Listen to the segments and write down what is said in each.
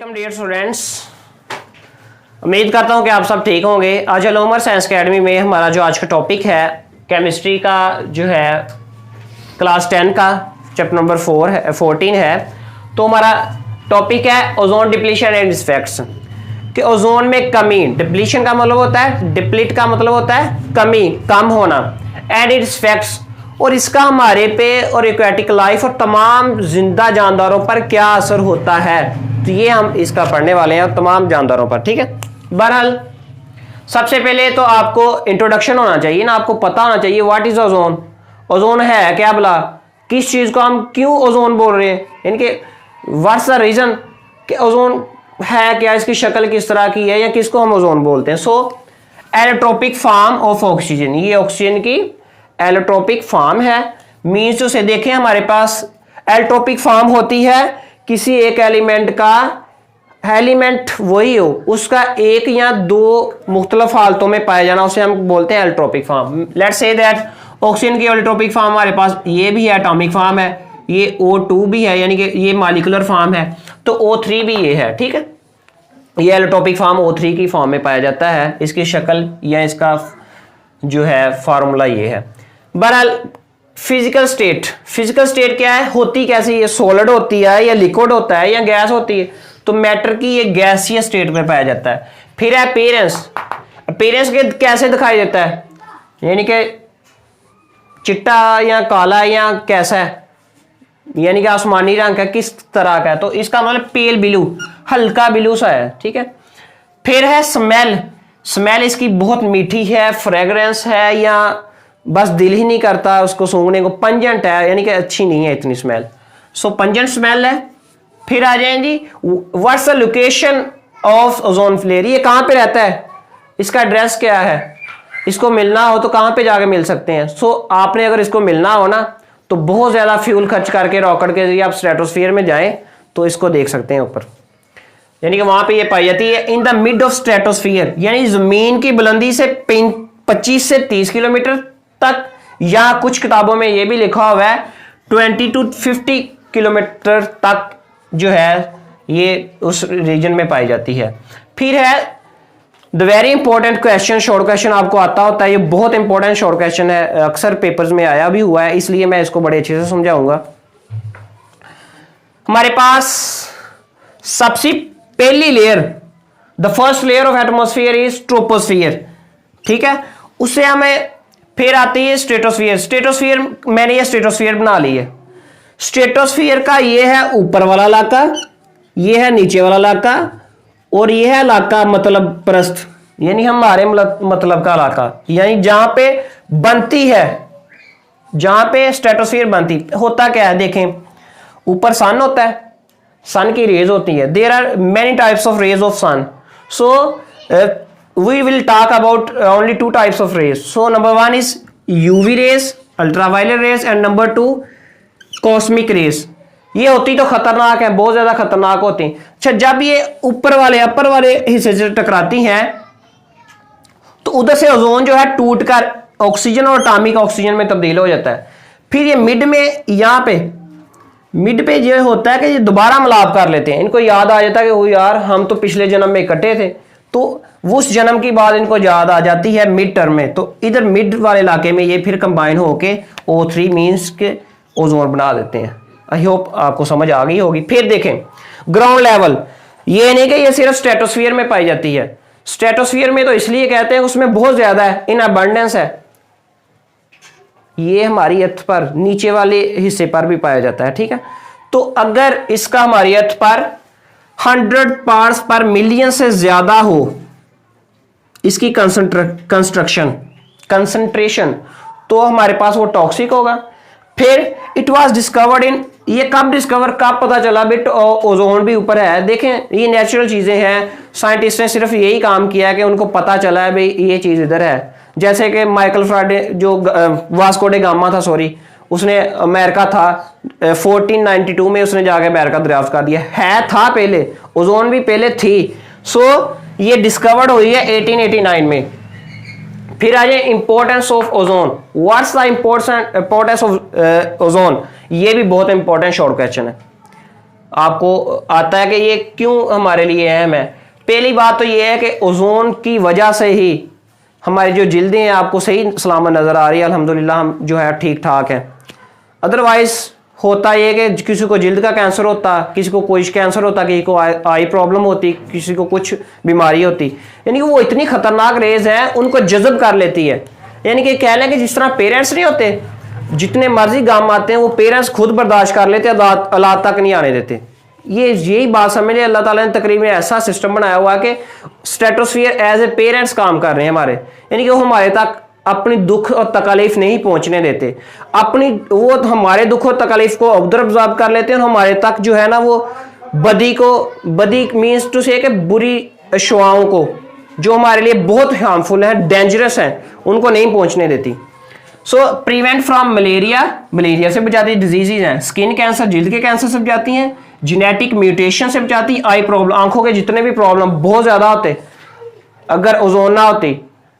Dear students, उम्मीद करता हूं कि आप सब ठीक होंगे। आज अल उमर साइंस अकेडमी में हमारा जो आज का टॉपिक है केमिस्ट्री का जो है क्लास 10 का चैप्टर नंबर 14 है। तो हमारा टॉपिक है ozone depletion and it's effects कि ओजोन में कमी। डिप्लीशन का मतलब होता है, डिप्लीट का मतलब होता है कमी, कम होना, एंड इट्स इफेक्ट्स और इसका हमारे पे और एक्वेटिक लाइफ और तमाम जिंदा जानदारों पर क्या असर होता है। तो ये हम इसका पढ़ने वाले हैं तमाम जानदारों पर, ठीक है। बहरहाल सबसे पहले तो आपको इंट्रोडक्शन होना चाहिए ना, आपको पता होना चाहिए व्हाट इज ओजोन। ओजोन है क्या भला, किस चीज को हम क्यों ओजोन बोल रहे हैं, इनके व्हाट्स द रीजन कि ओजोन है क्या, इसकी शक्ल किस तरह की है या किसको हम ओजोन बोलते हैं। सो एलोट्रोपिक फॉर्म ऑफ ऑक्सीजन, ये ऑक्सीजन की एलोट्रोपिक फॉर्म है। मीन्स उसे देखें हमारे पास एलोट्रोपिक फॉर्म होती है किसी एक एलिमेंट का, एलिमेंट वही हो उसका एक या दो मुख्तलिफ हालतों में पाया जाना, उसे हम बोलते हैं allotropic form. Let's say that oxygen की एलोट्रोपिक फॉर्म हमारे पास ये भी है, एटॉमिक फॉर्म है, ये O2 भी है यानी कि ये मॉलिक्यूलर फॉर्म है, तो O3 भी ये है, ठीक है। ये एलोट्रोपिक फॉर्म O3 की फॉर्म में पाया जाता है। इसकी शक्ल या इसका जो है फार्मूला ये है। बहरहाल फिजिकल स्टेट क्या है, होती कैसी है, सॉलिड होती है या लिक्विड होता है या गैस होती है। तो मैटर की ये गैसीय स्टेट में पाया जाता है। फिर है अपीयरेंस के कैसे दिखाई देता है, यानी कि चिट्टा या काला या कैसा है, यानी कि आसमानी रंग का, किस तरह का है। तो इसका मतलब पेल ब्लू, हल्का ब्लू सा है, ठीक है। फिर है स्मेल इसकी बहुत मीठी है, फ्रेग्रेंस है या बस दिल ही नहीं करता उसको सूंघने को। पंजेंट है यानी कि अच्छी नहीं है इतनी स्मेल, सो पंजेंट स्मेल है। फिर आ जाए जी what's the location of ozone layer, ये कहाँ पे रहता है, इसका एड्रेस क्या है, इसको मिलना हो तो कहाँ पे जाके मिल सकते हैं। सो आपने अगर इसको मिलना हो ना तो बहुत ज्यादा फ्यूल खर्च करके रॉकेट के जरिए आप स्ट्रेटोस्फीयर में जाएं तो इसको देख सकते हैं ऊपर, यानी कि वहां पे ये पाई जाती है in the mid of stratosphere, यानी जमीन की बुलंदी से 25 से 30 किलोमीटर तक, या कुछ किताबों में ये भी लिखा हुआ है 20 to 50 किलोमीटर तक जो है ये उस रीजन में पाई जाती है। फिर है the very important question, short question आपको आता होता है, ये बहुत इंपॉर्टेंट शॉर्ट क्वेश्चन है, अक्सर पेपर्स में आया भी हुआ है, इसलिए मैं इसको बड़े अच्छे से समझाऊंगा। हमारे पास सबसे पहली layer, the first layer of atmosphere is troposphere, ठीक है। उससे हमें फिर आती है स्ट्रेटोस्फियर मैंने ये स्ट्रेटोस्फियर बना ली है। स्ट्रेटोस्फियर का ये है ऊपर वाला इलाका, ये है नीचे वाला इलाका, और ये है इलाका मतलब प्रस्थ, यानी हमारे मतलब का इलाका, यानी जहां पे बनती है, जहां पे स्ट्रेटोस्फियर बनती होता क्या है, देखें ऊपर सन होता है, सन की रेज होती है, there are many types of rays of sun. So we will talk about only two types of rays. So number one is UV rays, ultraviolet rays, and number two cosmic rays. ये होती तो खतरनाक है, बहुत ज्यादा खतरनाक होती हैं। अच्छा, जब ये ऊपर वाले अपर वाले हिस्से से टकराती हैं तो उधर से ओजोन जो है टूट कर ऑक्सीजन और एटॉमिक ऑक्सीजन में तब्दील हो जाता है। फिर ये मिड में, यहाँ पे मिड पे ये होता है कि ये दोबारा मिलाप कर लेते हैं, इनको याद आ जाता है कि वो यार हम तो पिछले जन्म में इकट्ठे थे, तो वो उस जन्म की बात इनको याद आ जाती है मिड टर्म में, तो इधर मिड वाले इलाके में ये फिर कंबाइन होके O3 मीन्स के ओजोन बना देते हैं। आई होप आपको समझ आ गई होगी। फिर देखें ग्राउंड लेवल, ये नहीं कि ये सिर्फ स्ट्रेटोस्फीयर में पाई जाती है, स्ट्रेटोस्फीयर में तो इसलिए कहते हैं उसमें बहुत ज्यादा है, इन अबंडेंस है। ये हमारी अर्थ पर नीचे वाले हिस्से पर भी पाया जाता है, ठीक है। तो अगर इसका हमारी अर्थ पर 100 पार्ट्स पर मिलियन से ज्यादा हो इसकी कंसंट्रेशन, तो हमारे पास वो टॉक्सिक होगा। फिर इट वाज डिस्कवर्ड इन, ये कब पता चला बिट ओजोन भी ऊपर है। देखें ये नेचुरल चीजें हैं, साइंटिस्ट ने सिर्फ यही काम किया है कि उनको पता चला है भाई ये चीज इधर है। जैसे कि माइकल फ्राडे जो वास्को डे गामा था, सॉरी, उसने अमेरिका था 1492 में उसने जाके अमेरिका दरियाफ्त कर दिया है, था पहले, ओजोन भी पहले थी। सो ये डिस्कवर्ड हुई है 1889 में। फिर आ जाए importance of ozone, what's the importance of ozone, ये भी बहुत इंपॉर्टेंट शॉर्ट क्वेश्चन है। आपको आता है कि ये क्यों हमारे लिए अहम है। पहली बात तो ये है कि ओजोन की वजह से ही हमारी जो जिल्दें हैं आपको सही सलामत नज़र आ रही है, अल्हम्दुलिल्लाह हम जो है ठीक ठाक है। अदरवाइज होता ये कि किसी को जिल्द का कैंसर होता, किसी को कोई कैंसर होता, किसी को आई प्रॉब्लम होती, किसी को कुछ बीमारी होती, यानी कि वो इतनी खतरनाक रेज है उनको जज़ब कर लेती है। यानी कि कह लें कि जिस तरह पेरेंट्स नहीं होते, जितने मर्जी गाम आते हैं वो पेरेंट्स खुद बर्दाश्त कर लेते हैं, अल्लाह तक नहीं आने देते। यही बात समझ लिया, अल्लाह ताला ने तकरीबन ऐसा सिस्टम बनाया हुआ है कि स्ट्रेटोस्फीयर एज ए पेरेंट्स काम कर रहे हैं हमारे, यानी कि वो हमारे तक अपनी दुख और तकलीफ नहीं पहुंचने देते, वो हमारे दुख और तकलीफ को ऑब्जर्व कर लेते हैं और हमारे तक जो है ना वो बदी मीन्स टू से कि बुरी शुआओं को जो हमारे लिए बहुत हार्मफुल है, डेंजरस है, उनको नहीं पहुंचने देती। सो प्रिवेंट फ्रॉम मलेरिया से बचाती डिजीजेज हैं, स्किन कैंसर जिल्द के कैंसर से बचाती हैं, जेनेटिक म्यूटेशन से बचाती, आई प्रॉब्लम आंखों के जितने भी प्रॉब्लम बहुत ज्यादा होते अगर ओजोन ना होती,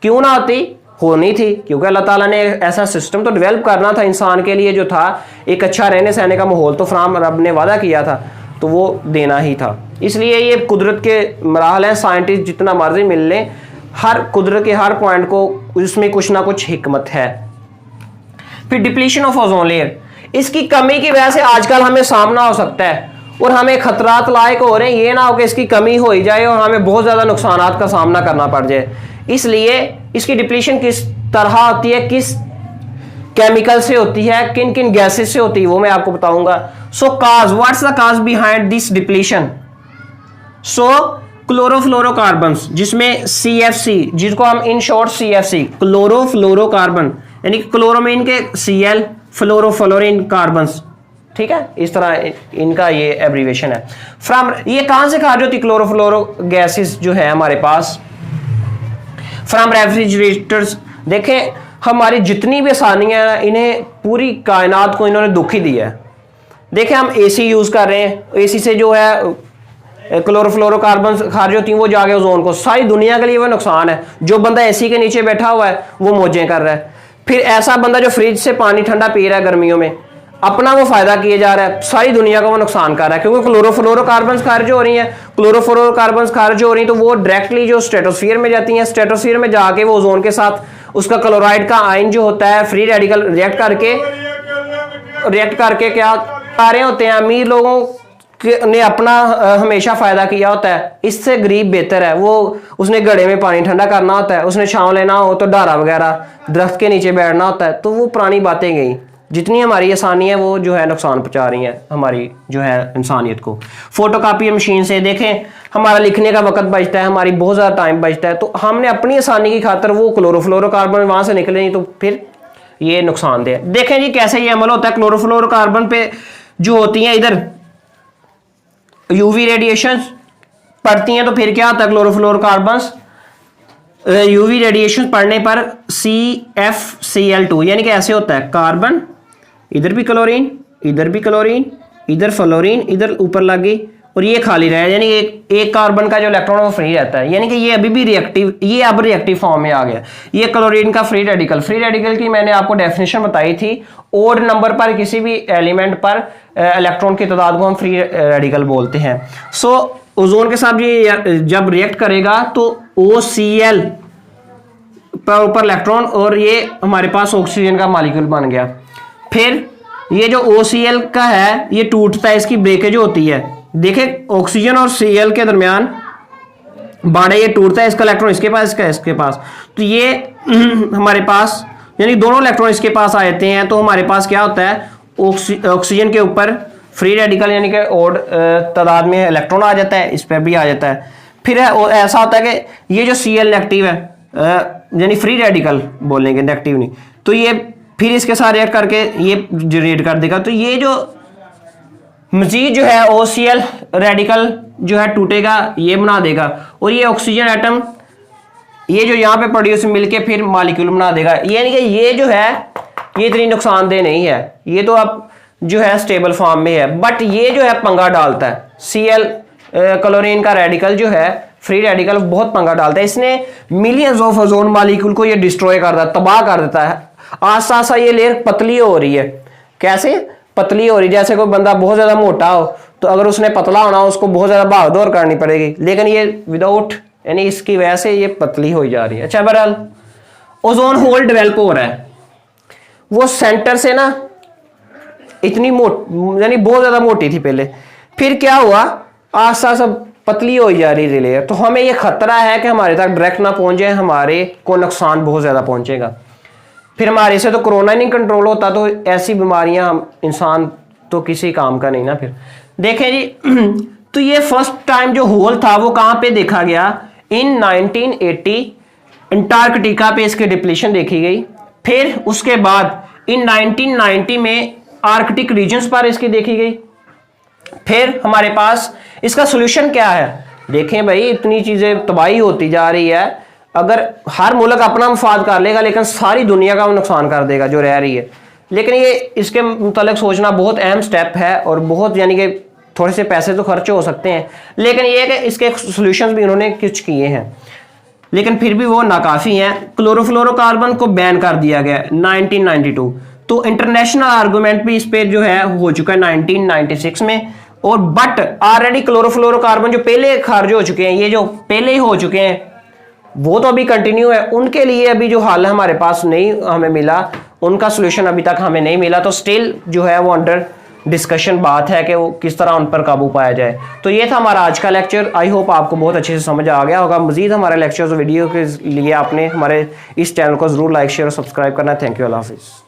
क्यों ना होती, होनी थी, क्योंकि अल्लाह ताला ने ऐसा सिस्टम तो डेवलप करना था इंसान के लिए जो था एक अच्छा रहने सहने का माहौल तो फराम रब ने वादा किया था तो वो देना ही था। इसलिए ये कुदरत के मराहल हैं, साइंटिस्ट जितना मर्जी मिल लें, हर कुदरत के हर पॉइंट को उसमें कुछ ना कुछ हिकमत है। फिर डिप्लीशन ऑफ ओजोन लेयर, इसकी कमी की वजह से आजकल हमें सामना हो सकता है और हमें खतरात लायक हो रहे हैं, ये ना हो कि इसकी कमी हो ही जाए और हमें बहुत ज़्यादा नुकसानात का सामना करना पड़ जाए। इसलिए इसकी डिप्लीशन किस तरह होती है, किस केमिकल से होती है, किन किन गैसेस से होती है, वो मैं आपको बताऊंगा। So cause, what's the cause behind this depletion? So chlorofluorocarbons, जिसमें CFC, जिसको हम इन शॉर्ट CFC क्लोरोफ्लोरोकार्बन, यानी कि क्लोरोमीन के Cl, फ्लोरोफ्लोरीन कार्बन्स, ठीक है, इस तरह इनका ये एब्रीवेशन है। फ्रॉम, ये कहां से खारिज होती क्लोरोफ्लोरो गैसेस जो है हमारे पास? From refrigerators. देखें हमारी जितनी भी आसानियां हैं इन्हें पूरी कायनात को इन्होंने दुख ही दिया है। देखें हम AC यूज कर रहे हैं, AC से जो है क्लोरोफ्लोरोकार्बन खारिज होती हैं, वो जाके ओजोन को, सारी दुनिया के लिए वो नुकसान है। जो बंदा AC के नीचे बैठा हुआ है वो मौजें कर रहा है, फिर ऐसा बंदा जो फ्रिज से पानी ठंडा पी रहा है गर्मियों में, अपना वो फायदा किए जा रहा है, सारी दुनिया का वो नुकसान कर रहा है, क्योंकि क्लोरोफ्लोरोकार्बन खारिज हो रही हैं। क्लोरोफ्लोरोकार्बन खारिज हो रही हैं तो वो डायरेक्टली जो स्ट्रेटोस्फीयर में जाती हैं, स्ट्रेटोस्फीयर में जाके वो ओजोन के साथ उसका क्लोराइड का आयन जो होता है फ्री रेडिकल रिएक्ट करके क्या आ रहे होते हैं। अमीर लोगों ने अपना हमेशा फायदा किया होता है, इससे गरीब बेहतर है, वो उसने घड़े में पानी ठंडा करना होता है, उसने छांव लेना हो तो डारा वगैरह दरख्त के नीचे बैठना होता है, तो वो पुरानी बातें गई। जितनी हमारी आसानी है वो जो है नुकसान पहुंचा रही है हमारी जो है इंसानियत को। फोटोकॉपी मशीन से देखें हमारा लिखने का वक्त बचता है, हमारी बहुत ज़्यादा टाइम बचता है, तो हमने अपनी आसानी की खातर वो क्लोरोफ्लोरोकार्बन वहाँ से निकले नहीं तो फिर ये नुकसानदेह। देखें जी कैसे ये अमल होता है। क्लोरोफ्लोरोकार्बन पे जो होती हैं इधर UV रेडिएशन पड़ती हैं तो फिर क्या होता है, क्लोरोफ्लोरोकार्बन्स UV रेडिएशन पड़ने पर CFCl2 यानी कि ऐसे होता है, कार्बन इधर भी क्लोरीन, इधर भी क्लोरीन, इधर फ्लोरीन, इधर ऊपर लग गई और ये खाली रहा, यानी एक कार्बन का जो इलेक्ट्रॉन वो फ्री रहता है, यानी कि ये अभी भी रिएक्टिव, ये अब रिएक्टिव फॉर्म में आ गया। ये क्लोरीन का फ्री रेडिकल की मैंने आपको डेफिनेशन बताई थी, ओड नंबर पर किसी भी एलिमेंट पर इलेक्ट्रॉन की तादाद को हम फ्री रेडिकल बोलते हैं। सो ओजोन के साथ ये जब रिएक्ट करेगा तो OCl पर ऊपर इलेक्ट्रॉन और ये हमारे पास ऑक्सीजन का मॉलिक्यूल बन गया। फिर ये जो OCl का है ये टूटता है, इसकी ब्रेकेज होती है। देखें ऑक्सीजन और Cl के दरमियान बाड़े ये टूटता है, इसका इलेक्ट्रॉन इसके पास, इसका इसके पास, तो ये हमारे पास यानी दोनों इलेक्ट्रॉन इसके पास आ जाते हैं, तो हमारे पास क्या होता है, ऑक्सीजन के ऊपर फ्री रेडिकल यानी कि ओड तादाद में इलेक्ट्रॉन आ जाता है, इस पर भी आ जाता है। फिर ऐसा होता है कि ये जो Cl नेगेटिव है यानी फ्री रेडिकल बोलेंगे, नेगेटिव नहीं, तो ये फिर इसके साथ रिएक्ट करके ये जनरेट कर देगा, तो ये जो मजीद जो है OCl रेडिकल जो है टूटेगा, ये बना देगा और ये ऑक्सीजन एटम ये जो यहाँ पे पड़ी है उसमें मिलके फिर मॉलिक्यूल बना देगा। यानी कि ये जो है ये इतनी नुकसानदेह नहीं है, ये तो अब जो है स्टेबल फॉर्म में है, बट ये जो है पंगा डालता है। Cl क्लोरीन का रेडिकल जो है फ्री रेडिकल बहुत पंगा डालता है, इसने मिलियंस ऑफ ओजोन मॉलिक्यूल को ये डिस्ट्रॉय कर देता है, तबाह कर देता है। आस्ता आस्ता ये लेयर पतली हो रही है, कैसे पतली हो रही है, जैसे कोई बंदा बहुत ज्यादा मोटा हो तो अगर उसने पतला होना उसको बहुत ज़्यादा भाग दौड़ करनी पड़ेगी, लेकिन ये विदाउट यानी इसकी वजह से ये पतली हो जा रही है। अच्छा बहरहाल ओजोन होल डेवलप हो रहा है, वो सेंटर से ना इतनी यानी बहुत ज़्यादा मोटी थी पहले, फिर क्या हुआ आस्ता सब पतली हो जा रही लेयर। तो हमें ये खतरा है कि हमारे तक डायरेक्ट ना पहुंचे, हमारे को नुकसान बहुत ज़्यादा पहुंचेगा। फिर हमारे से तो कोरोना नहीं कंट्रोल होता, तो ऐसी बीमारियां इंसान तो किसी काम का नहीं ना। फिर देखें जी तो ये फर्स्ट टाइम जो होल था वो कहाँ पे देखा गया, इन 1980 अंटार्कटिका पे इसकी डिप्लीशन देखी गई। फिर उसके बाद इन 1990 में आर्कटिक रीजन्स पर इसकी देखी गई। फिर हमारे पास इसका सोल्यूशन क्या है, देखें भाई इतनी चीजें तबाही होती जा रही है, अगर हर मुल्क अपना मफाद कर लेगा लेकिन सारी दुनिया का नुकसान कर देगा जो रह रही है। लेकिन ये इसके मुतालिक सोचना बहुत अहम स्टेप है और बहुत यानी कि थोड़े से पैसे तो खर्च हो सकते हैं, लेकिन ये है कि इसके सोल्यूशन भी उन्होंने कुछ किए हैं, लेकिन फिर भी वो नाकाफी हैं। क्लोरोफ्लोरोकार्बन को बैन कर दिया गया 1992, तो इंटरनेशनल आर्गूमेंट भी इस पे जो है हो चुका है 1996 में। और बट ऑलरेडी क्लोरोफ्लोरोकार्बन जो पहले खारिज हो चुके हैं, ये जो पहले ही हो चुके हैं वो तो अभी कंटिन्यू है, उनके लिए अभी जो हल हमारे पास नहीं हमें मिला, उनका सोल्यूशन अभी तक हमें नहीं मिला। तो स्टिल जो है वो अंडर डिस्कशन बात है कि वो किस तरह उन पर काबू पाया जाए। तो ये था हमारा आज का लेक्चर, आई होप आपको बहुत अच्छे से समझ आ गया होगा। मजीद हमारे लेक्चर्स वीडियो के लिए आपने हमारे इस चैनल को जरूर लाइक शेयर और सब्सक्राइब करना है। थैंक यू, अल्लाह हाफिज़।